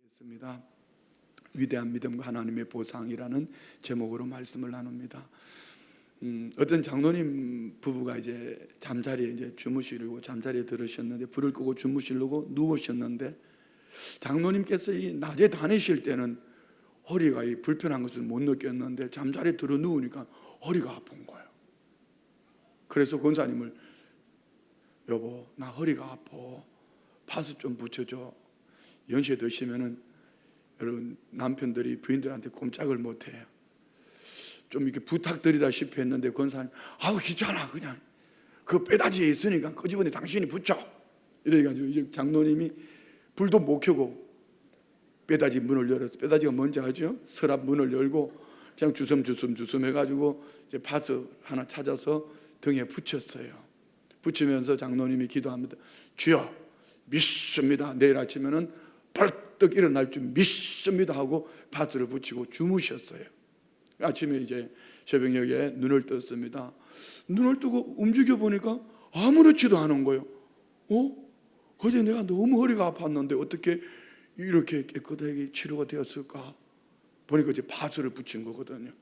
있습니다. 위대한 믿음과 하나님의 보상이라는 제목으로 말씀을 나눕니다. 어떤 장로님 부부가 이제 잠자리에 이제 주무시려고 잠자리에 들으셨는데 불을 끄고 주무시려고 누우셨는데 장로님께서 이 낮에 다니실 때는 허리가 불편한 것을 못 느꼈는데 잠자리에 들어 누우니까 허리가 아픈 거예요. 그래서 권사님을 여보 나 허리가 아파 파스 좀 붙여줘. 연세 드시면은 여러분 남편들이 부인들한테 꼼짝을 못해요. 좀 이렇게 부탁드리다시피 했는데 권사님 아우 귀찮아 그냥 그 빼다지에 있으니까 끄집어내 당신이 붙여 이래가지고 이제 장로님이 불도 못 켜고 빼다지 문을 열어서 빼다지가 뭔지 아죠? 서랍 문을 열고 그냥 주섬 해가지고 이제 파스 하나 찾아서 등에 붙였어요. 붙이면서 장로님이 기도합니다. 주여 믿습니다. 내일 아침에는 벌떡 일어날 줄 믿습니다 하고 파스를 붙이고 주무셨어요. 아침에 이제 새벽녘에 눈을 떴습니다. 눈을 뜨고 움직여 보니까 아무렇지도 않은 거예요. 어제 내가 너무 허리가 아팠는데 어떻게 이렇게 깨끗하게 치료가 되었을까? 보니까 이제 파스를 붙인 거거든요.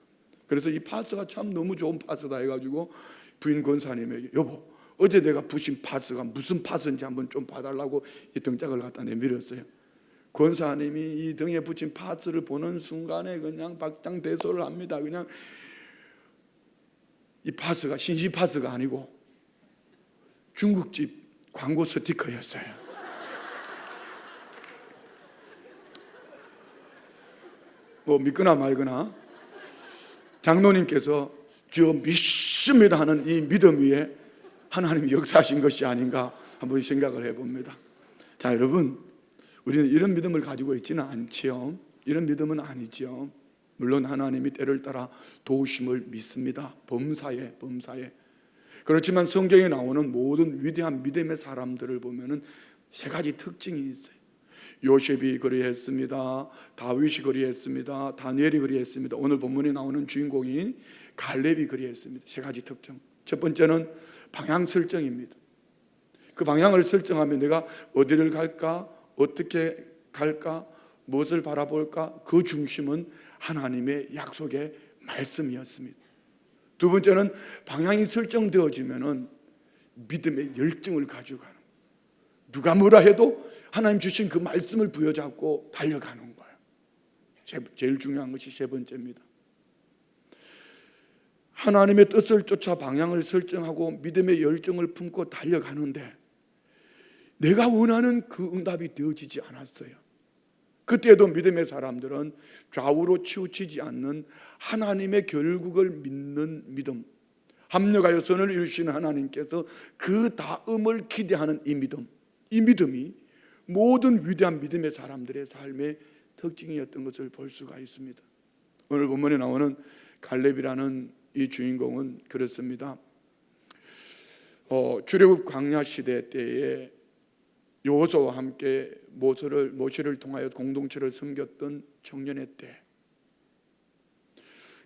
그래서 이 파스가 참 너무 좋은 파스다 해가지고 부인 권사님에게 여보 어제 내가 부신 파스가 무슨 파스인지 한번 좀 봐달라고 이 등짝을 갖다 내밀었어요. 권사님이 이 등에 붙인 파스를 보는 순간에 그냥 박장대소를 합니다. 그냥 이 파스가 신시 파스가 아니고 중국집 광고 스티커였어요. 뭐 믿거나 말거나 장로님께서 주여 믿습니다 하는 이 믿음 위에 하나님이 역사하신 것이 아닌가 한번 생각을 해봅니다. 자 여러분 우리는 이런 믿음을 가지고 있지는 않지요. 이런 믿음은 아니지요. 물론 하나님이 때를 따라 도우심을 믿습니다. 범사에 그렇지만 성경에 나오는 모든 위대한 믿음의 사람들을 보면은 세 가지 특징이 있어요. 요셉이 그리했습니다. 다윗이 그리했습니다. 다니엘이 그리했습니다. 오늘 본문에 나오는 주인공인 갈렙이 그리했습니다. 세 가지 특징. 첫 번째는 방향 설정입니다. 그 방향을 설정하면 내가 어디를 갈까? 어떻게 갈까? 무엇을 바라볼까? 그 중심은 하나님의 약속의 말씀이었습니다. 두 번째는 방향이 설정되어지면은 믿음의 열정을 가지고 가는 거예요. 누가 뭐라 해도 하나님 주신 그 말씀을 부여잡고 달려가는 거예요. 제일 중요한 것이 세 번째입니다. 하나님의 뜻을 쫓아 방향을 설정하고 믿음의 열정을 품고 달려가는데 내가 원하는 그 응답이 되어지지 않았어요. 그때도 믿음의 사람들은 좌우로 치우치지 않는 하나님의 결국을 믿는 믿음, 합력하여 선을 이루시는 하나님께서 그 다음을 기대하는 이 믿음이 모든 위대한 믿음의 사람들의 삶의 특징이었던 것을 볼 수가 있습니다. 오늘 본문에 나오는 갈렙이라는 이 주인공은 그렇습니다. 출애굽 광야 시대 때에 여호수아와 함께 모세를 통하여 공동체를 섬겼던 청년의 때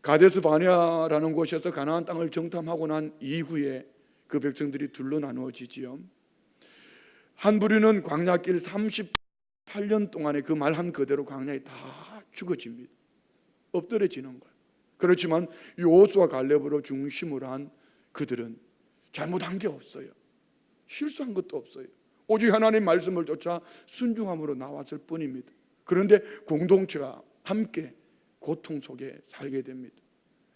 가데스 바네아라는 곳에서 가나안 땅을 정탐하고 난 이후에 그 백성들이 둘로 나누어지지요. 한 부류는 광야길 38년 동안에 그 말 한 그대로 광야에 다 죽어집니다. 엎드려지는 거예요. 그렇지만 여호수아 갈렙으로 중심으로 한 그들은 잘못한 게 없어요. 실수한 것도 없어요. 오직 하나님 말씀을 쫓아 순종함으로 나왔을 뿐입니다. 그런데 공동체가 함께 고통 속에 살게 됩니다.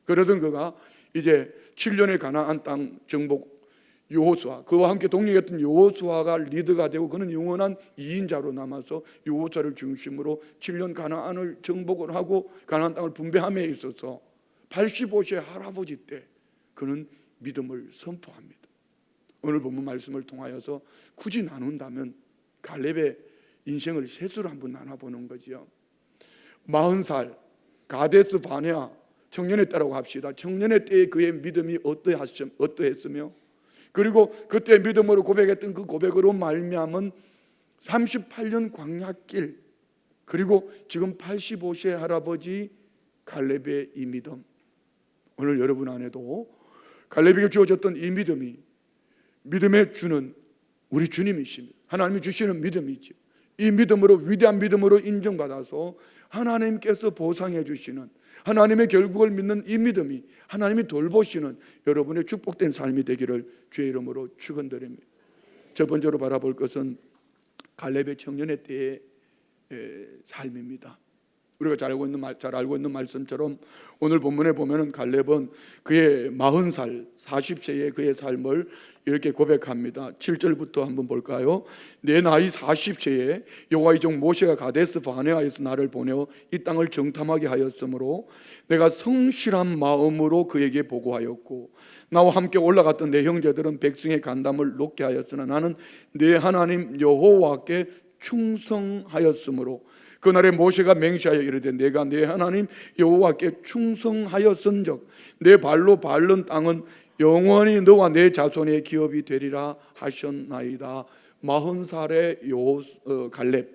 그러던 그가 이제 7년의 가나안 땅 정복 여호수아, 그와 함께 동력했던 여호수아가 리더가 되고 그는 영원한 2인자로 남아서 여호수아를 중심으로 7년 가나안을 정복을 하고 가나안 땅을 분배함에 있어서 85세 할아버지 때 그는 믿음을 선포합니다. 오늘 본문 말씀을 통하여서 굳이 나눈다면 갈렙의 인생을 셋으로 한번 나눠보는 거지요. 40살 가데스 바네아 청년의 때라고 합시다. 청년의 때에 그의 믿음이 어떠했으며 그리고 그때 믿음으로 고백했던 그 고백으로 말미암은 38년 광야길 그리고 지금 85세 할아버지 갈렙의 이 믿음, 오늘 여러분 안에도 갈렙에게 주어졌던 이 믿음이 믿음의 주는 우리 주님이십니다. 하나님이 주시는 믿음이죠. 이 믿음으로, 위대한 믿음으로 인정받아서 하나님께서 보상해 주시는, 하나님의 결국을 믿는 이 믿음이 하나님이 돌보시는 여러분의 축복된 삶이 되기를 주의 이름으로 축원드립니다. 첫 번째로 바라볼 것은 갈렙의 청년의 때의 삶입니다. 우리가 잘 알고 있는 말씀처럼 오늘 본문에 보면은 갈렙은 그의 40살 40세의 그의 삶을 이렇게 고백합니다. 7절부터 한번 볼까요? 내 나이 40세에 여호와의 종 모세가 가데스 바네아에서 나를 보내어 이 땅을 정탐하게 하였으므로 내가 성실한 마음으로 그에게 보고하였고 나와 함께 올라갔던 내 형제들은 백성의 간담을 높게 하였으나 나는 내 하나님 여호와께 충성하였으므로 그날에 모세가 맹세하여 이르되 내가 내 하나님 여호와께 충성하였은즉 내 발로 밟는 땅은 영원히 너와 내 자손의 기업이 되리라 하셨나이다. 40살의 갈렙,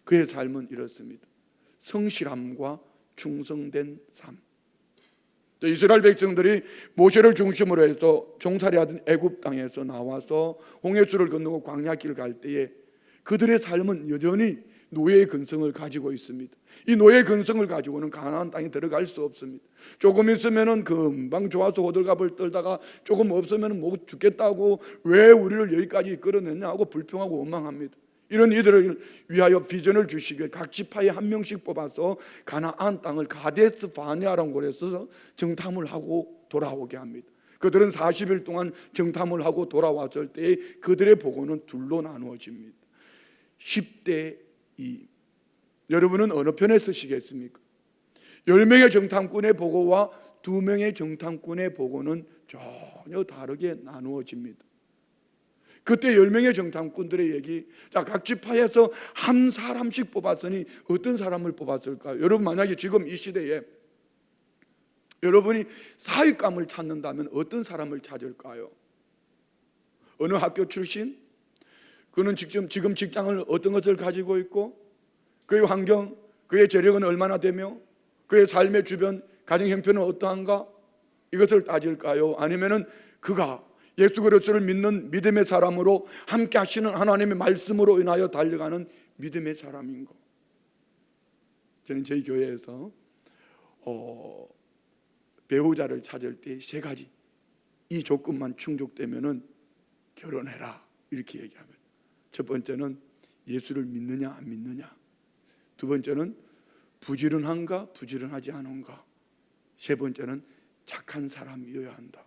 그의 삶은 이렇습니다. 성실함과 충성된 삶. 이스라엘 백성들이 모세를 중심으로 해서 종살이하던 애굽 땅에서 나와서 홍해수를 건너고 광야길을 갈 때에 그들의 삶은 여전히 노예의 근성을 가지고 있습니다. 이 노예의 근성을 가지고는 가나안 땅에 들어갈 수 없습니다. 조금 있으면은 금방 좋아서 호들갑을 떨다가 조금 없으면은 뭐 죽겠다고 왜 우리를 여기까지 끌어냈냐 하고 불평하고 원망합니다. 이런 이들을 위하여 비전을 주시길 각 지파에 한 명씩 뽑아서 가나안 땅을 가데스 바네아라는 곳에서 정탐을 하고 돌아오게 합니다. 그들은 40일 동안 정탐을 하고 돌아왔을 때 그들의 보고는 둘로 나누어집니다. 10대 2. 여러분은 어느 편에 서시겠습니까? 10명의 정탐꾼의 보고와 2명의 정탐꾼의 보고는 전혀 다르게 나누어집니다. 그때 10명의 정탐꾼들의 얘기, 자, 각 지파에서 한 사람씩 뽑았으니 어떤 사람을 뽑았을까요? 여러분 만약에 지금 이 시대에 여러분이 사익감을 찾는다면 어떤 사람을 찾을까요? 어느 학교 출신? 그는 지금 직장을 어떤 것을 가지고 있고 그의 환경, 그의 재력은 얼마나 되며 그의 삶의 주변, 가정 형편은 어떠한가? 이것을 따질까요? 아니면은 그가 예수 그리스도를 믿는 믿음의 사람으로 함께 하시는 하나님의 말씀으로 인하여 달려가는 믿음의 사람인가? 저는 저희 교회에서 배우자를 찾을 때 3가지, 이 조건만 충족되면은 결혼해라 이렇게 얘기합니다. 첫 번째는 예수를 믿느냐 안 믿느냐, 두 번째는 부지런한가 부지런하지 않은가, 세 번째는 착한 사람이어야 한다.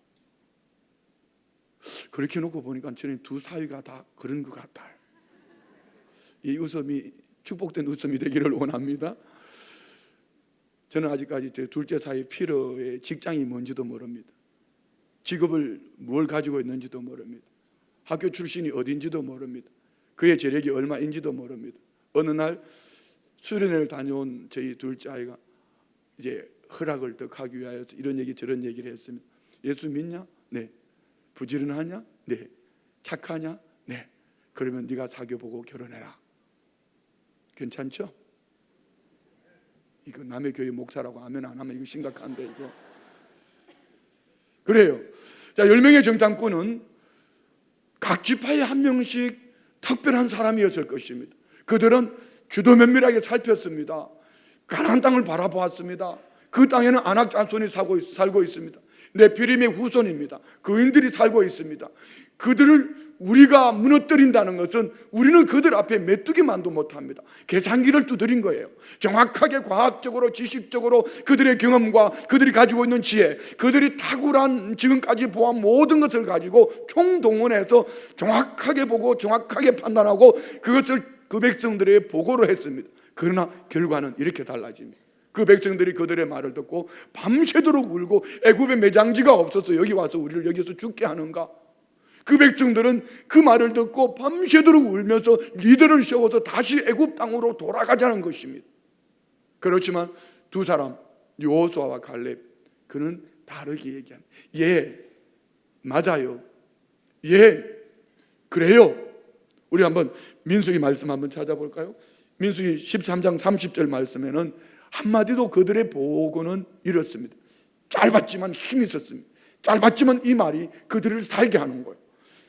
그렇게 놓고 보니까 저는 두 사위가 다 그런 것 같아요. 이 웃음이 축복된 웃음이 되기를 원합니다. 저는 아직까지 제 둘째 사위 피러의 직장이 뭔지도 모릅니다. 직업을 뭘 가지고 있는지도 모릅니다. 학교 출신이 어딘지도 모릅니다. 그의 재력이 얼마인지도 모릅니다. 어느 날 수련회를 다녀온 저희 둘째 아이가 이제 허락을 더 하기 위하여서 이런 얘기 저런 얘기를 했습니다. 예수 믿냐? 네. 부지런하냐? 네. 착하냐? 네. 그러면 네가 사귀어보고 결혼해라. 괜찮죠? 이거 남의 교회 목사라고 아멘 안 하면 이거 심각한데 이거. 그래요. 자, 10명의 정탐꾼은 각 지파에 한 명씩 특별한 사람이었을 것입니다. 그들은 주도 면밀하게 살폈습니다. 가나안 땅을 바라보았습니다. 그 땅에는 아낙 자손이 살고 있습니다. 네피림의 후손입니다. 거인들이 살고 있습니다. 그들을 우리가 무너뜨린다는 것은 우리는 그들 앞에 메뚜기만도 못합니다. 계산기를 두드린 거예요. 정확하게 과학적으로 지식적으로 그들의 경험과 그들이 가지고 있는 지혜, 그들이 탁월한 지금까지 보아온 모든 것을 가지고 총동원해서 정확하게 보고 정확하게 판단하고 그것을 그 백성들에게 보고를 했습니다. 그러나 결과는 이렇게 달라집니다. 그 백성들이 그들의 말을 듣고 밤새도록 울고 애굽에 매장지가 없어서 여기 와서 우리를 여기서 죽게 하는가? 그 백성들은 그 말을 듣고 밤새도록 울면서 리더를 세워서 다시 애굽 땅으로 돌아가자는 것입니다. 그렇지만 두 사람 여호수아와 갈렙, 그는 다르게 얘기합니다. 예, 맞아요. 예, 그래요. 우리 한번 민수기 말씀 한번 찾아볼까요? 민수기 13장 30절 말씀에는 한마디도 그들의 보고는 이렇습니다. 짧았지만 힘이 있었습니다. 짧았지만 이 말이 그들을 살게 하는 거예요.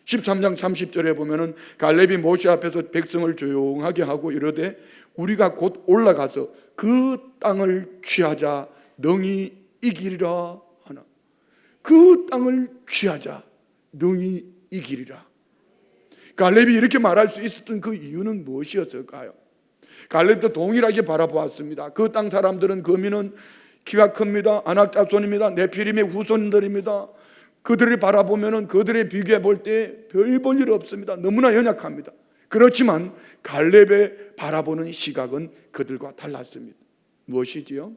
13장 30절에 보면은 갈렙이 모세 앞에서 백성을 조용하게 하고 이르되 우리가 곧 올라가서 그 땅을 취하자 능히 이기리라 하나. 그 땅을 취하자 능히 이기리라. 갈렙이 이렇게 말할 수 있었던 그 이유는 무엇이었을까요? 갈렙도 동일하게 바라보았습니다. 그 땅 사람들은 거민은 키가 큽니다. 아낙 자손입니다. 네피림의 후손들입니다. 그들을 바라보면은 그들의 비교해 볼 때 별 볼 일 없습니다. 너무나 연약합니다. 그렇지만 갈렙의 바라보는 시각은 그들과 달랐습니다. 무엇이지요?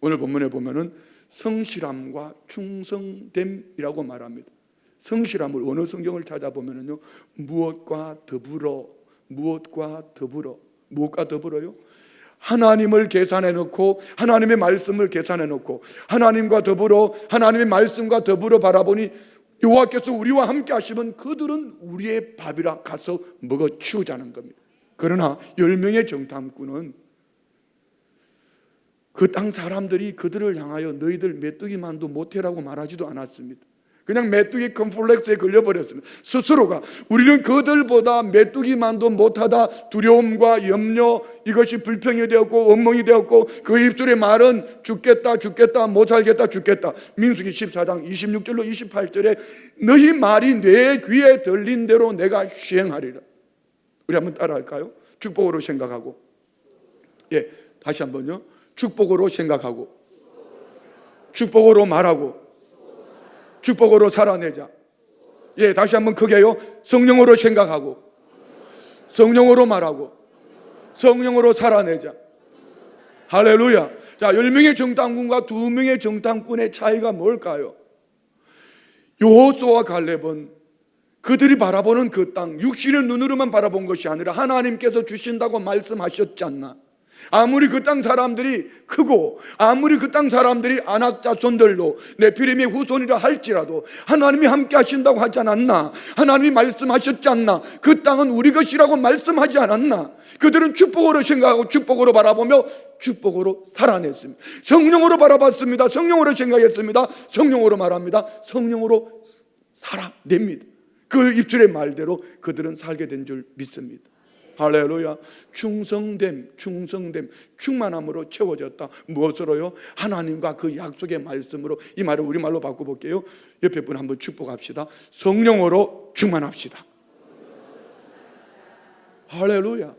오늘 본문에 보면은 성실함과 충성됨이라고 말합니다. 성실함을 어느 성경을 찾아보면은요, 무엇과 더불어요? 하나님을 계산해 놓고 하나님의 말씀을 계산해 놓고 하나님과 더불어 하나님의 말씀과 더불어 바라보니 여호와께서 우리와 함께 하시면 그들은 우리의 밥이라 가서 먹어 치우자는 겁니다. 그러나 10명의 정탐꾼은 그 땅 사람들이 그들을 향하여 너희들 메뚜기만도 못해라고 말하지도 않았습니다. 그냥 메뚜기 컴플렉스에 걸려버렸습니다. 스스로가 우리는 그들보다 메뚜기만도 못하다 두려움과 염려, 이것이 불평이 되었고 엉망이 되었고 그 입술의 말은 죽겠다 못 살겠다 죽겠다. 민수기 14장 26절로 28절에 너희 말이 내 귀에 들린 대로 내가 시행하리라. 우리 한번 따라할까요? 축복으로 생각하고, 다시 한번요. 축복으로 생각하고 축복으로 말하고 축복으로 살아내자. 다시 한번 크게요. 성령으로 생각하고 성령으로 말하고 성령으로 살아내자. 할렐루야. 자, 10명의 정탐꾼과 2명의 정탐꾼의 차이가 뭘까요? 여호수아와 갈렙은 그들이 바라보는 그 땅, 육신의 눈으로만 바라본 것이 아니라 하나님께서 주신다고 말씀하셨지 않나? 아무리 그 땅 사람들이 크고 아무리 그 땅 사람들이 아낙 자손들로 네피림의 후손이라 할지라도 하나님이 함께 하신다고 하지 않았나? 하나님이 말씀하셨지 않나? 그 땅은 우리 것이라고 말씀하지 않았나? 그들은 축복으로 생각하고 축복으로 바라보며 축복으로 살아냈습니다. 성령으로 바라봤습니다. 성령으로 생각했습니다. 성령으로 말합니다. 성령으로 살아냅니다. 그 입술의 말대로 그들은 살게 된 줄 믿습니다. 할렐루야. 충성됨, 충만함으로 채워졌다. 무엇으로요? 하나님과 그 약속의 말씀으로. 이 말을 우리말로 바꿔볼게요. 옆에 분 한번 축복합시다. 성령으로 충만합시다. 할렐루야.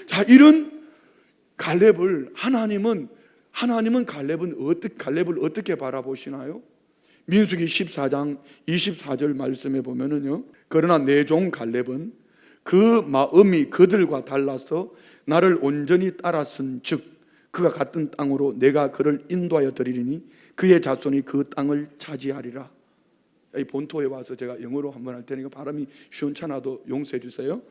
자, 이런 갈렙을 하나님은 갈렙을 어떻게 바라보시나요? 민수기 14장 24절 말씀에 보면은요, 그러나 내 종 갈렙은 그 마음이 그들과 달라서 나를 온전히 따랐은 즉 그가 갔던 땅으로 내가 그를 인도하여 드리리니 그의 자손이 그 땅을 차지하리라. 이 본토에 와서 제가 영어로 한번 할 테니까 발음이 시원찮아도 용서해 주세요.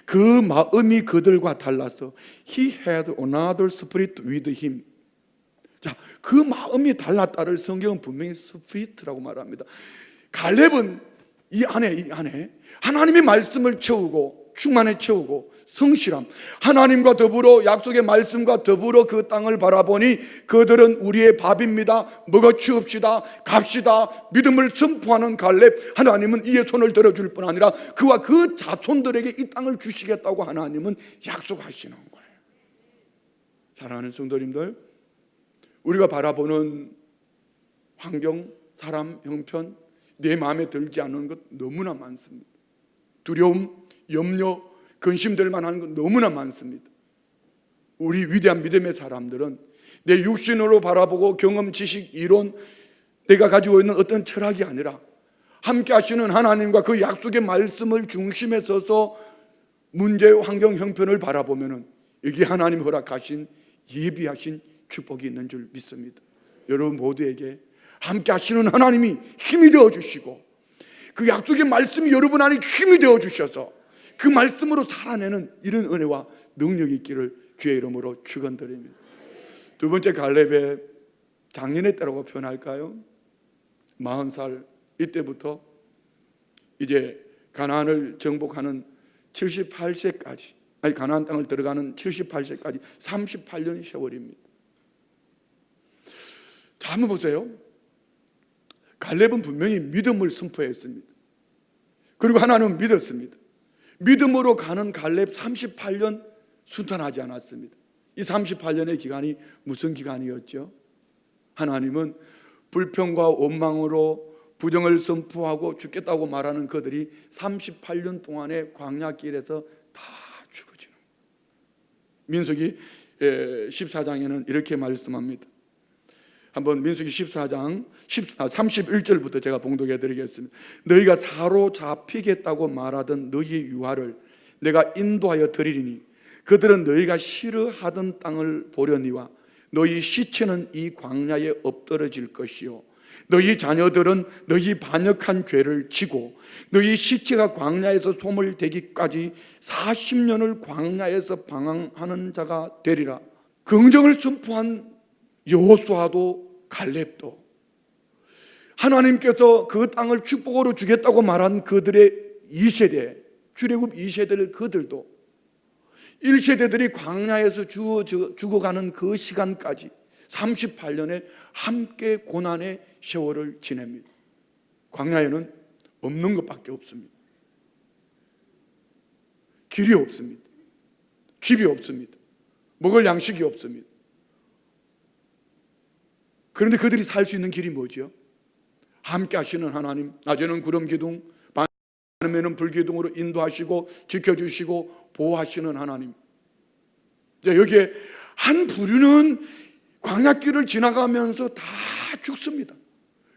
그 마음이 그들과 달라서 He had another spirit with him. 자, 그 마음이 달랐다를 성경은 분명히 스피릿이라고 말합니다. 갈렙은 이 안에 하나님의 말씀을 채우고 충만에 채우고 성실함, 하나님과 더불어 약속의 말씀과 더불어 그 땅을 바라보니 그들은 우리의 밥입니다. 먹어 치웁시다. 갑시다. 믿음을 선포하는 갈렙. 하나님은 이에 손을 들어줄 뿐 아니라 그와 그 자손들에게 이 땅을 주시겠다고 하나님은 약속하시는 거예요. 사랑하는 성도님들, 우리가 바라보는 환경, 사람, 형편, 내 마음에 들지 않는 것 너무나 많습니다. 두려움, 염려, 근심될 만한 것 너무나 많습니다. 우리 위대한 믿음의 사람들은 내 육신으로 바라보고 경험, 지식, 이론, 내가 가지고 있는 어떤 철학이 아니라 함께 하시는 하나님과 그 약속의 말씀을 중심에 서서 문제, 환경, 형편을 바라보면은 여기 하나님 허락하신 예비하신 축복이 있는 줄 믿습니다. 여러분 모두에게 함께 하시는 하나님이 힘이 되어주시고 그 약속의 말씀이 여러분 안에 힘이 되어주셔서 그 말씀으로 살아내는 이런 은혜와 능력이 있기를 주의 이름으로 축원드립니다. 두 번째, 갈렙의 작년의 때라고 표현할까요? 40살 이때부터 이제 가나안을 정복하는 78세까지, 가나안 땅을 들어가는 78세까지 38년 세월입니다. 자, 한번 보세요. 갈렙은 분명히 믿음을 선포했습니다. 그리고 하나님은 믿었습니다. 믿음으로 가는 갈렙 38년 순탄하지 않았습니다. 이 38년의 기간이 무슨 기간이었죠? 하나님은 불평과 원망으로 부정을 선포하고 죽겠다고 말하는 그들이 38년 동안의 광야길에서 다 죽어지는 거예요. 민수기 14장에는 이렇게 말씀합니다. 한번 민수기 14장 31절부터 제가 봉독해 드리겠습니다. 너희가 사로잡히겠다고 말하던 너희의 유아를 내가 인도하여 드리리니 그들은 너희가 싫어하던 땅을 보려니와 너희 시체는 이 광야에 엎드러질 것이요 너희 자녀들은 너희 반역한 죄를 지고 너희 시체가 광야에서 소멸되기까지 40년을 광야에서 방황하는 자가 되리라. 긍정을 선포한 여호수아도 갈렙도 하나님께서 그 땅을 축복으로 주겠다고 말한 그들의 2세대 출애굽 2세대를 그들도 1세대들이 광야에서 죽어가는 그 시간까지 38년의 함께 고난의 세월을 지냅니다. 광야에는 없는 것밖에 없습니다. 길이 없습니다. 집이 없습니다. 먹을 양식이 없습니다. 그런데 그들이 살 수 있는 길이 뭐죠? 함께 하시는 하나님, 낮에는 구름 기둥, 밤에는 불 기둥으로 인도하시고 지켜주시고 보호하시는 하나님. 여기에 한 부류는 광야길을 지나가면서 다 죽습니다.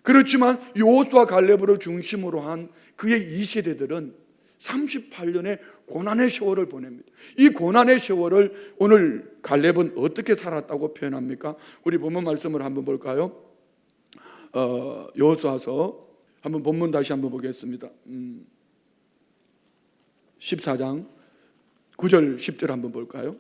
그렇지만 여호수아 갈렙을 중심으로 한 그의 2세대들은 38년의 고난의 세월을 보냅니다. 이 고난의 세월을 오늘 갈렙은 어떻게 살았다고 표현합니까? 우리 본문 말씀을 한번 볼까요? 여호수아서 한번 본문 다시 한번 보겠습니다. 14장 9절 10절 한번 볼까요?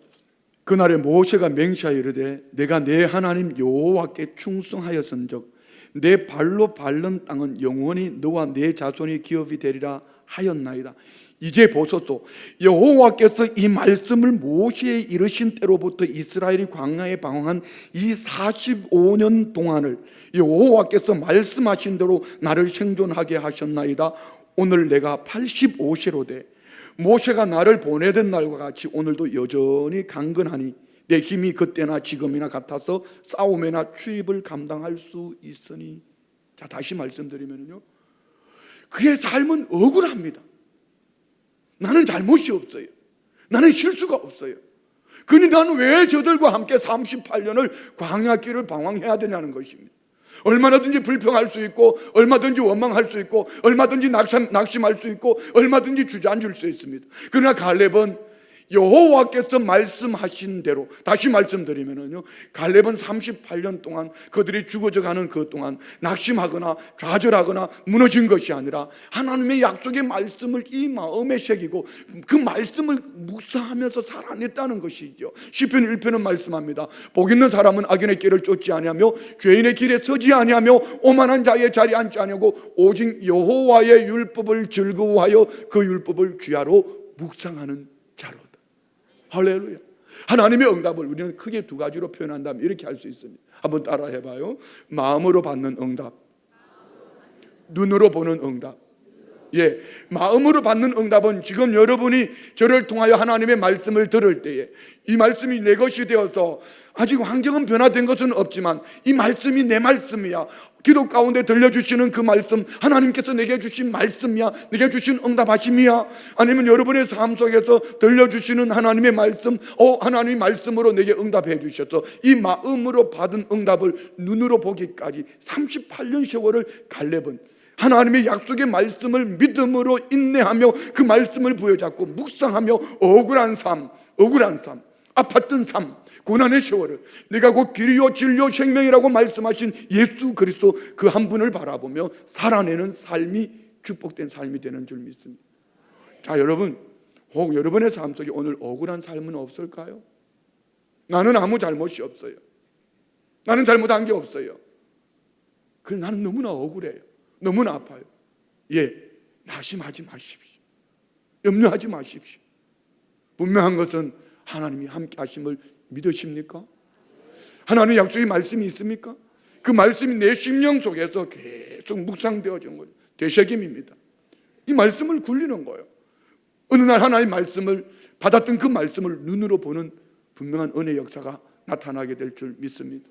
그날에 모세가 맹세하여 이르되 내가 내 하나님 여호와께 충성하였은즉 내 발로 밟는 땅은 영원히 너와 내 자손이 기업이 되리라 하였나이다. 이제 보소서 여호와께서 이 말씀을 모세에 이르신 때로부터 이스라엘이 광야에 방황한 이 45년 동안을 여호와께서 말씀하신 대로 나를 생존하게 하셨나이다. 오늘 내가 85세로 돼 모세가 나를 보내던 날과 같이 오늘도 여전히 강건하니 내 힘이 그때나 지금이나 같아서 싸움이나 출입을 감당할 수 있으니. 자, 다시 말씀드리면요, 그의 삶은 억울합니다. 나는 잘못이 없어요. 나는 실수가 없어요. 그니 나는 왜 저들과 함께 38년을 광야길을 방황해야 되냐는 것입니다. 얼마든지 불평할 수 있고 얼마든지 원망할 수 있고 얼마든지 낙심할 수 있고 얼마든지 주저앉을 수 있습니다. 그러나 갈렙은 여호와께서 말씀하신 대로, 다시 말씀드리면요, 갈렙은 38년 동안 그들이 죽어져가는 그 동안 낙심하거나 좌절하거나 무너진 것이 아니라 하나님의 약속의 말씀을 이 마음에 새기고 그 말씀을 묵상하면서 살아냈다는 것이죠. 시편 1편은 말씀합니다. 복 있는 사람은 악인의 길을 쫓지 아니하며 죄인의 길에 서지 아니하며 오만한 자의 자리에 앉지 아니하고 오직 여호와의 율법을 즐거워하여 그 율법을 귀하로 묵상하는 자로다. 할렐루야. 하나님의 응답을 우리는 크게 두 가지로 표현한다면 이렇게 할 수 있습니다. 한번 따라 해봐요. 마음으로 받는 응답, 눈으로 보는 응답. 예, 마음으로 받는 응답은 지금 여러분이 저를 통하여 하나님의 말씀을 들을 때에 이 말씀이 내 것이 되어서 아직 환경은 변화된 것은 없지만 이 말씀이 내 말씀이야. 기도 가운데 들려주시는 그 말씀, 하나님께서 내게 주신 말씀이야. 내게 주신 응답하심이야. 아니면 여러분의 삶 속에서 들려주시는 하나님의 말씀, 하나님의 말씀으로 내게 응답해 주셔서 이 마음으로 받은 응답을 눈으로 보기까지 38년 세월을 갈렙은 하나님의 약속의 말씀을 믿음으로 인내하며 그 말씀을 부여잡고 묵상하며 억울한 삶, 아팠던 삶, 고난의 세월을 내가 곧 길이요 진리요 생명이라고 말씀하신 예수 그리스도 그 한 분을 바라보며 살아내는 삶이 축복된 삶이 되는 줄 믿습니다. 자, 여러분, 혹 여러분의 삶 속에 오늘 억울한 삶은 없을까요? 나는 아무 잘못이 없어요. 나는 잘못한 게 없어요. 그래서 나는 너무나 억울해요. 너무나 아파요. 예, 낙심하지 마십시오. 염려하지 마십시오. 분명한 것은 하나님이 함께 하심을 믿으십니까? 하나님의 약속의 말씀이 있습니까? 그 말씀이 내 심령 속에서 계속 묵상되어진 거예요. 되새김입니다. 이 말씀을 굴리는 거예요. 어느 날 하나의 말씀을 받았던 그 말씀을 눈으로 보는 분명한 은혜 역사가 나타나게 될 줄 믿습니다.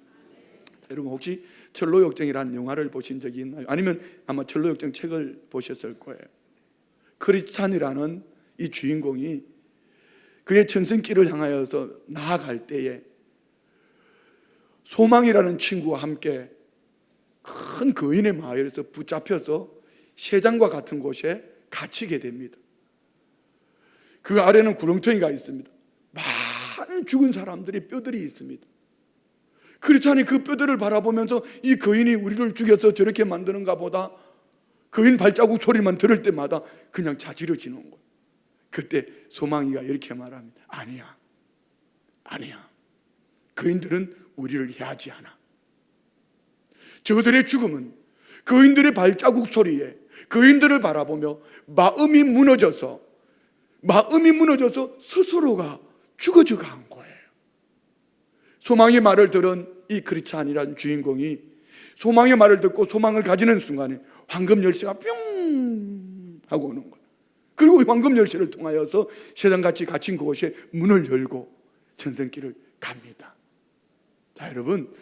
여러분 혹시 철로역정이라는 영화를 보신 적이 있나요? 아니면 아마 철로역정 책을 보셨을 거예요. 크리스찬이라는 이 주인공이 그의 전생길을 향하여서 나아갈 때에 소망이라는 친구와 함께 큰 거인의 마을에서 붙잡혀서 쇠장과 같은 곳에 갇히게 됩니다. 그 아래는 구렁텅이가 있습니다. 많은 죽은 사람들의 뼈들이 있습니다. 크리스찬이 그 뼈들을 바라보면서 이 거인이 우리를 죽여서 저렇게 만드는가 보다, 거인 발자국 소리만 들을 때마다 그냥 자지러지는 거예요. 그때 소망이가 이렇게 말합니다. 아니야, 거인들은 우리를 해하지 않아. 저들의 죽음은 거인들의 발자국 소리에 거인들을 바라보며 마음이 무너져서 스스로가 죽어져 간 거예요. 소망의 말을 들은 이 크리스찬이라는 주인공이 소망의 말을 듣고 소망을 가지는 순간에 황금 열쇠가 뿅 하고 오는 거예요. 그리고 황금 열쇠를 통하여서 세상같이 갇힌 그곳에 문을 열고 전생길을 갑니다. 자, 여러분,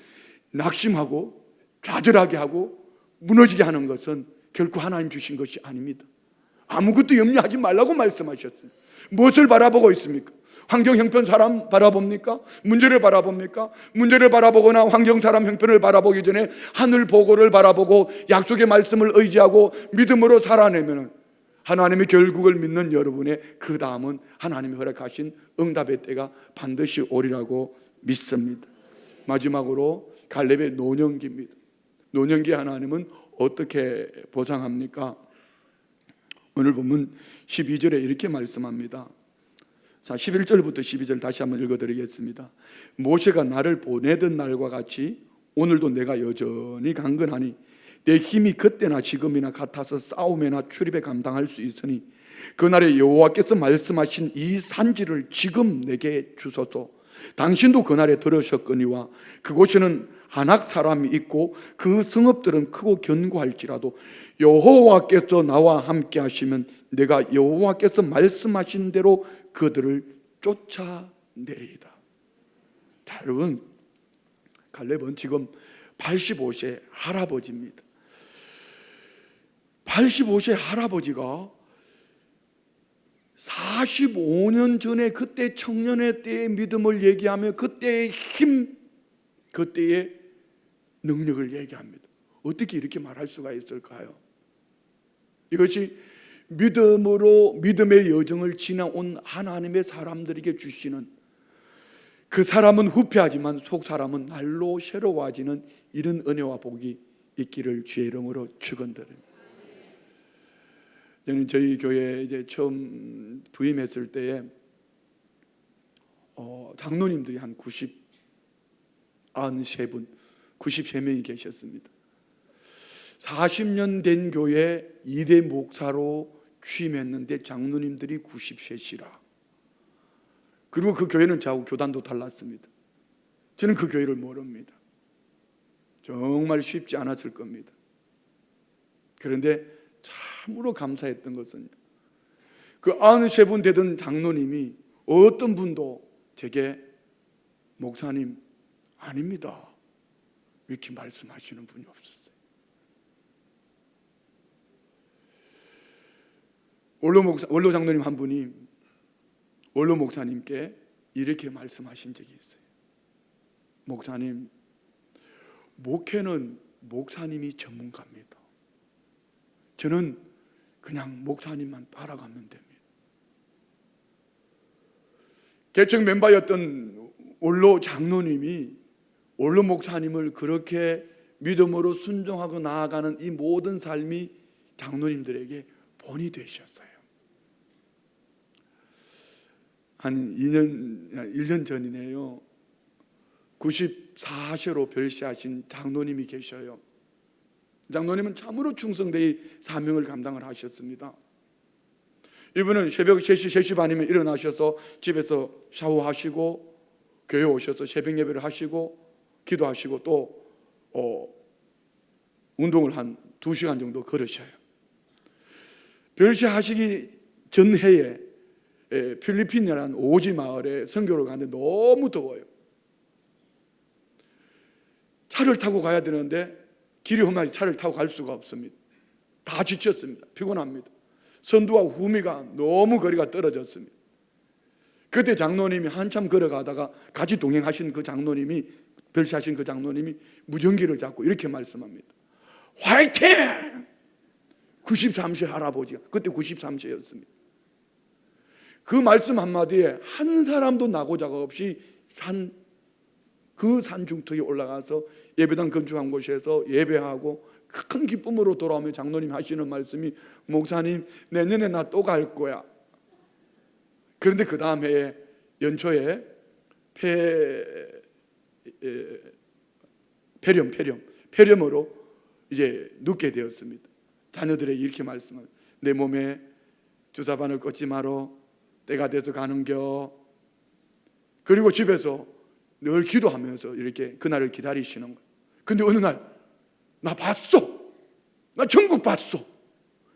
낙심하고 좌절하게 하고 무너지게 하는 것은 결코 하나님 주신 것이 아닙니다. 아무것도 염려하지 말라고 말씀하셨습니다. 무엇을 바라보고 있습니까? 환경 형편 사람 바라봅니까? 문제를 바라봅니까? 문제를 바라보거나 환경 사람 형편을 바라보기 전에 하늘 보고를 바라보고 약속의 말씀을 의지하고 믿음으로 살아내면 하나님의 결국을 믿는 여러분의 그 다음은 하나님이 허락하신 응답의 때가 반드시 오리라고 믿습니다. 마지막으로 갈렙의 노년기입니다. 노년기 하나님은 어떻게 보상합니까? 오늘 보면 12절에 이렇게 말씀합니다. 자, 11절부터 12절 다시 한번 읽어드리겠습니다. 모세가 나를 보내던 날과 같이 오늘도 내가 여전히 강건하니 내 힘이 그때나 지금이나 같아서 싸움이나 출입에 감당할 수 있으니 그날에 여호와께서 말씀하신 이 산지를 지금 내게 주소서. 당신도 그날에 들으셨거니와 그곳에는 아낙 사람이 있고 그 성읍들은 크고 견고할지라도 여호와께서 나와 함께 하시면 내가 여호와께서 말씀하신 대로 그들을 쫓아내리이다. 자, 여러분, 갈렙은 지금 85세 할아버지입니다. 85세 할아버지가 45년 전에 그때 청년의 때의 믿음을 얘기하며 그때의 힘, 그때의 능력을 얘기합니다. 어떻게 이렇게 말할 수가 있을까요? 이것이 믿음으로 믿음의 여정을 지나온 하나님의 사람들에게 주시는, 그 사람은 후패하지만 속 사람은 날로 새로워지는 이런 은혜와 복이 있기를 주의 이름으로 축원드립니다. 저는 저희 교회에 이제 처음 부임했을 때에 장로님들이 한 93분, 93명이 계셨습니다. 40년 된 교회 2대 목사로 취임했는데 장로님들이 90세시라. 그리고 그 교회는 저하고 교단도 달랐습니다. 저는 그 교회를 모릅니다. 정말 쉽지 않았을 겁니다. 그런데 참으로 감사했던 것은 그 93분 되던 장로님이 어떤 분도 제게 목사님 아닙니다 이렇게 말씀하시는 분이 없었어요. 원로 장로님 한 분이 원로 목사님께 이렇게 말씀하신 적이 있어요. 목사님, 목회는 목사님이 전문가입니다. 저는 그냥 목사님만 따라가면 됩니다. 개척 멤버였던 원로 장로님이 원로 목사님을 그렇게 믿음으로 순종하고 나아가는 이 모든 삶이 장로님들에게 본이 되셨어요. 한 1년 전이네요. 94세로 별세하신 장로님이 계셔요. 장로님은 참으로 충성되이 사명을 감당을 하셨습니다. 이분은 새벽 3시, 3시 반이면 일어나셔서 집에서 샤워하시고 교회 오셔서 새벽 예배를 하시고 기도하시고 또 운동을 한 2시간 정도 걸으셔요. 별세하시기 전해에 필리핀이라는 오지 마을에 선교를 가는데 너무 더워요. 차를 타고 가야 되는데 길이 험하니 차를 타고 갈 수가 없습니다. 다 지쳤습니다. 피곤합니다. 선두와 후미가 너무 거리가 떨어졌습니다. 그때 장로님이 한참 걸어가다가 같이 동행하신 그 장로님이, 별세하신 그 장로님이 무전기를 잡고 이렇게 말씀합니다. 화이팅! 93세 할아버지가, 그때 93세였습니다. 그 말씀 한마디에 한 사람도 나고자가 없이 그 산중턱에 올라가서 예배당 건축한 곳에서 예배하고 큰 기쁨으로 돌아오며 장로님 하시는 말씀이, 목사님 내년에 나 또 갈 거야. 그런데 그 다음 해에 연초에 폐렴으로 이제 눕게 되었습니다. 자녀들에게 이렇게 말씀합니다. 내 몸에 주사바늘 꽂지 마라. 때가 돼서 가는겨. 그리고 집에서 늘 기도하면서 이렇게 그날을 기다리시는 거예요. 근데 어느 날 나 봤어. 나 천국 봤어.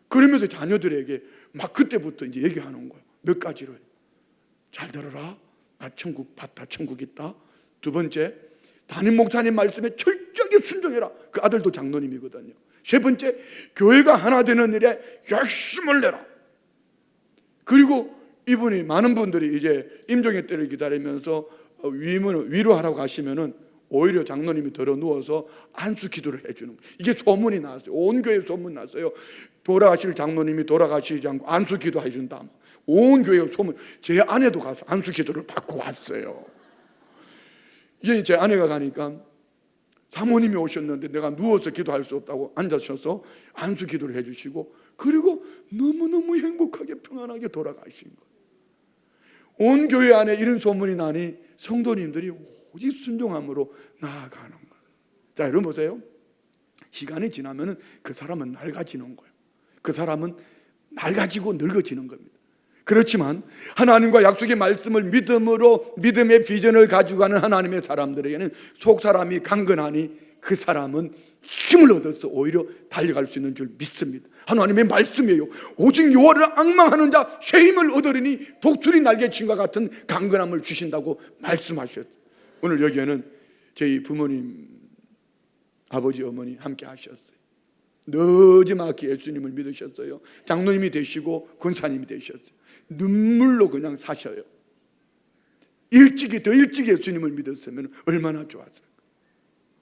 그러면서 자녀들에게 막 그때부터 이제 얘기하는 거예요. 몇 가지로. 잘 들어라. 나 천국 봤다. 천국 있다. 두 번째, 담임 목사님 말씀에 철저하게 순종해라. 그 아들도 장로님이거든요. 세 번째, 교회가 하나 되는 일에 열심을 내라. 그리고 이분이, 많은 분들이 이제 임종의 때를 기다리면서 위로하라고 하시면은 오히려 장로님이 들어 누워서 안수 기도를 해주는 거예요. 이게 소문이 났어요. 온 교회에 소문 났어요. 돌아가실 장로님이 돌아가시지 않고 안수 기도 해준다. 온 교회에 소문. 제 아내도 가서 안수 기도를 받고 왔어요. 이제 제 아내가 가니까 사모님이 오셨는데 내가 누워서 기도할 수 없다고 앉으셔서 안수 기도를 해주시고, 그리고 너무너무 행복하게 평안하게 돌아가신 거예요. 온 교회 안에 이런 소문이 나니 성도님들이 오직 순종함으로 나아가는 거예요. 자, 여러분 보세요. 시간이 지나면 그 사람은 낡아지는 거예요. 그 사람은 낡아지고 늙어지는 겁니다. 그렇지만 하나님과 약속의 말씀을 믿음으로, 믿음의 비전을 가지고 가는 하나님의 사람들에게는 속사람이 강건하니 그 사람은 힘을 얻어서 오히려 달려갈 수 있는 줄 믿습니다. 하나님의 말씀이에요. 오직 여호와를 앙망하는 자 새 힘을 얻으리니 독수리 날개친과 같은 강건함을 주신다고 말씀하셨어요. 오늘 여기에는 저희 부모님, 아버지, 어머니 함께 하셨어요. 너지막히 예수님을 믿으셨어요. 장로님이 되시고 권사님이 되셨어요. 눈물로 그냥 사셔요. 더 일찍 예수님을 믿었으면 얼마나 좋았을까.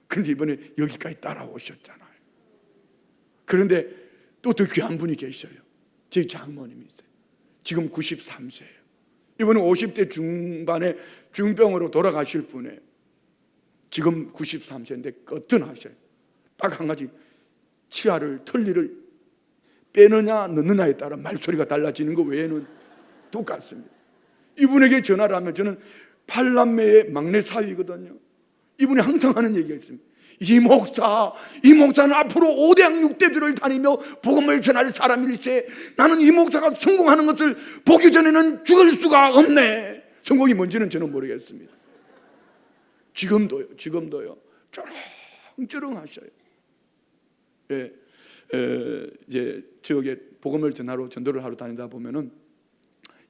그런데 이번에 여기까지 따라오셨잖아요. 그런데 또 더 귀한 분이 계셔요. 저희 장모님이 있어요. 지금 93세예요. 이번에 50대 중반에 중병으로 돌아가실 분이에요. 지금 93세인데 거뜬하셔요. 딱 한 가지, 치아를, 털니를 빼느냐 넣느냐에 따라 말소리가 달라지는 것 외에는 똑같습니다. 이분에게 전화를 하면, 저는 8남매의 막내 사위거든요. 이분이 항상 하는 얘기가 있습니다. 이 목사는 앞으로 5대학 6대주를 다니며 복음을 전할 사람일세. 나는 이 목사가 성공하는 것을 보기 전에는 죽을 수가 없네. 성공이 뭔지는 저는 모르겠습니다. 지금도요. 쩌렁쩌렁 하셔요. 이제 지역에 복음을 전하러 전도를 하러 다니다 보면은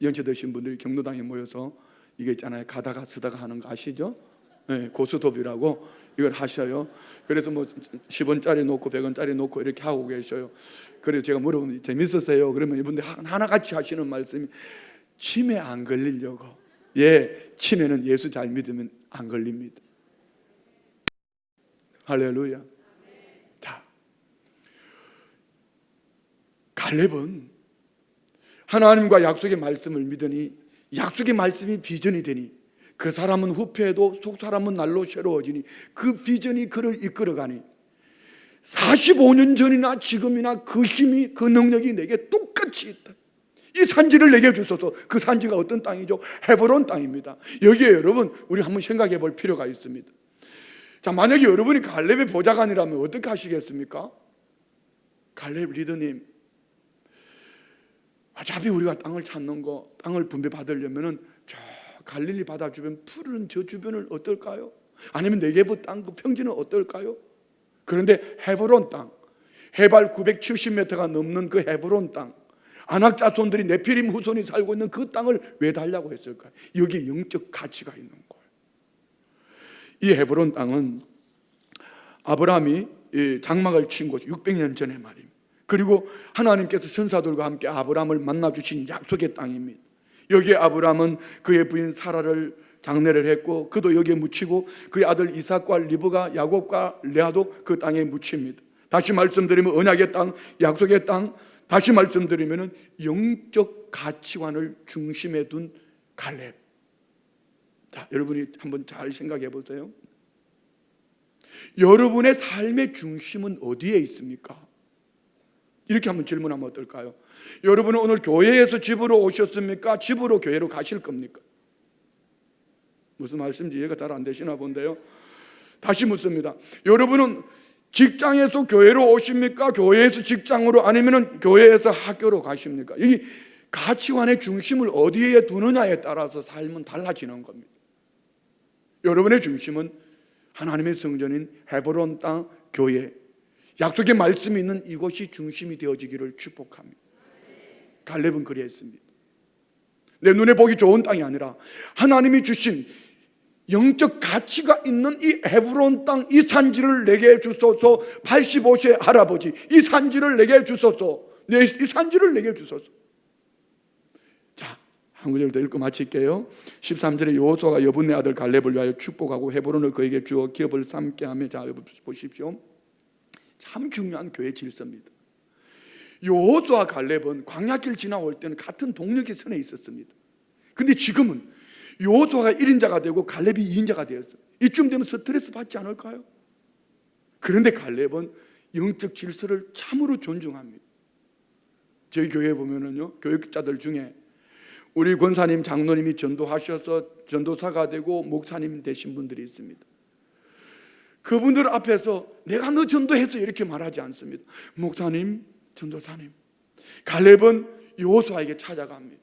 연세 드신 분들이 경로당에 모여서 이게 있잖아요. 가다가 서다가 하는 거 아시죠? 고스톱이라고 이걸 하셔요. 그래서 뭐 10원짜리 놓고 100원짜리 놓고 이렇게 하고 계셔요. 그래서 제가 물어보면 재밌었어요. 그러면 이분들 하나같이 하시는 말씀이, 치매 안 걸리려고. 치매는 예수 잘 믿으면 안 걸립니다. 할렐루야. 자, 갈렙은 하나님과 약속의 말씀을 믿으니 약속의 말씀이 비전이 되니 그 사람은 후패해도 속 사람은 날로 새로워지니 그 비전이 그를 이끌어가니 45년 전이나 지금이나 그 힘이, 그 능력이 내게 똑같이 있다. 이 산지를 내게 주소서. 그 산지가 어떤 땅이죠? 헤브론 땅입니다. 여기에 여러분, 우리 한번 생각해 볼 필요가 있습니다. 자, 만약에 여러분이 갈렙의 보좌관이라면 어떻게 하시겠습니까? 갈렙 리더님, 어차피 우리가 땅을 찾는 거, 땅을 분배받으려면은 저 갈릴리 바다 주변 푸른 저 주변을 어떨까요? 아니면 네게부 땅 그 평지는 어떨까요? 그런데 헤브론 땅, 해발 970m가 넘는 그 헤브론 땅, 아낙 자손들이 네피림 후손이 살고 있는 그 땅을 왜 달라고 했을까요? 여기에 영적 가치가 있는 거예요. 이 헤브론 땅은 아브라함이 장막을 친 곳 600년 전에 말입니다. 그리고 하나님께서 선사들과 함께 아브라함을 만나주신 약속의 땅입니다. 여기에 아브라함은 그의 부인 사라를 장례를 했고 그도 여기에 묻히고 그의 아들 이삭과 리브가 야곱과 레아도 그 땅에 묻힙니다. 다시 말씀드리면 언약의 땅, 약속의 땅, 다시 말씀드리면 영적 가치관을 중심에 둔 갈렙. 자, 여러분이 한번 잘 생각해 보세요. 여러분의 삶의 중심은 어디에 있습니까? 이렇게 한번 질문하면 어떨까요? 여러분은 오늘 교회에서 집으로 오셨습니까? 집으로 교회로 가실 겁니까? 무슨 말씀인지 이해가 잘 안 되시나 본데요. 다시 묻습니다. 여러분은 직장에서 교회로 오십니까? 교회에서 직장으로, 아니면 교회에서 학교로 가십니까? 이 가치관의 중심을 어디에 두느냐에 따라서 삶은 달라지는 겁니다. 여러분의 중심은 하나님의 성전인 헤브론 땅 교회, 약속의 말씀이 있는 이곳이 중심이 되어지기를 축복합니다. 갈렙은 그리했습니다. 내 눈에 보기 좋은 땅이 아니라 하나님이 주신 영적 가치가 있는 이 헤브론 땅, 이 산지를 내게 주소서. 85세 할아버지, 이 산지를 내게 주소서. 이 산지를 내게 주소서. 자, 한 구절 더 읽고 마칠게요. 13절에 여호수아가 여분네 아들 갈렙을 위하여 축복하고 헤브론을 그에게 주어 기업을 삼게 하며, 자 보십시오. 참 중요한 교회 질서입니다. 여호수아 갈렙은 광야길 지나올 때는 같은 동력의 선에 있었습니다. 근데 지금은 여호수아가 1인자가 되고 갈렙이 2인자가 되었어요. 이쯤 되면 스트레스 받지 않을까요? 그런데 갈렙은 영적 질서를 참으로 존중합니다. 저희 교회에 보면은요, 교육자들 중에 우리 권사님, 장로님이 전도하셔서 전도사가 되고 목사님 되신 분들이 있습니다. 그분들 앞에서 내가 너 전도해서 이렇게 말하지 않습니다. 목사님, 전도사님, 갈렙은 여호수아에게 찾아갑니다.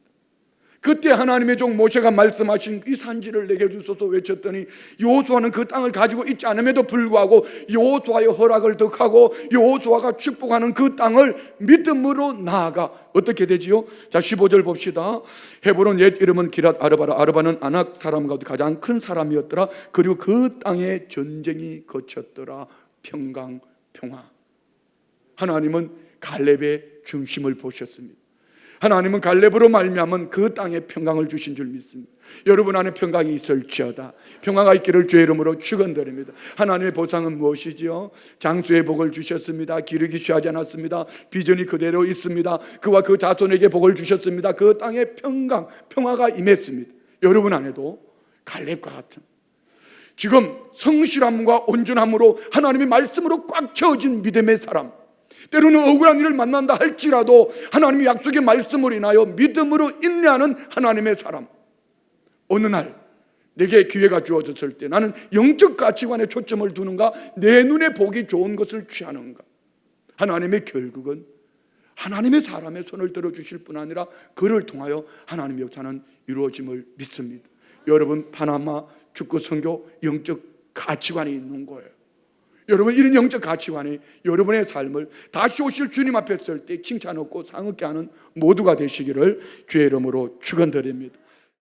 그때 하나님의 종 모세가 말씀하신 이 산지를 내게 주소서 외쳤더니 여호수아는 그 땅을 가지고 있지 않음에도 불구하고 여호수아의 허락을 덕하고 여호수아가 축복하는 그 땅을 믿음으로 나아가 어떻게 되지요? 자, 15절 봅시다. 헤브론 옛 이름은 기랏 아르바라. 아르바는 아낙 사람 가운데 가장 큰 사람이었더라. 그리고 그 땅에 전쟁이 거쳤더라. 평강, 평화. 하나님은 갈렙의 중심을 보셨습니다. 하나님은 갈렙으로 말미암은 그 땅에 평강을 주신 줄 믿습니다. 여러분 안에 평강이 있을지어다. 평화가 있기를 주의 이름으로 축원드립니다. 하나님의 보상은 무엇이지요? 장수의 복을 주셨습니다. 기르기 취하지 않았습니다. 비전이 그대로 있습니다. 그와 그 자손에게 복을 주셨습니다. 그 땅에 평강, 평화가 임했습니다. 여러분 안에도 갈렙과 같은 지금 성실함과 온전함으로 하나님의 말씀으로 꽉 채워진 믿음의 사람, 때로는 억울한 일을 만난다 할지라도 하나님의 약속의 말씀으로 인하여 믿음으로 인내하는 하나님의 사람, 어느 날 내게 기회가 주어졌을 때 나는 영적 가치관에 초점을 두는가, 내 눈에 보기 좋은 것을 취하는가. 하나님의 결국은 하나님의 사람의 손을 들어주실 뿐 아니라 그를 통하여 하나님의 역사는 이루어짐을 믿습니다. 여러분, 파나마 축구 선교 영적 가치관이 있는 거예요. 여러분, 이런 영적 가치관이 여러분의 삶을 다시 오실 주님 앞에 설 때 칭찬 얻고 상 얻게 하는 모두가 되시기를 주의 이름으로 축원드립니다.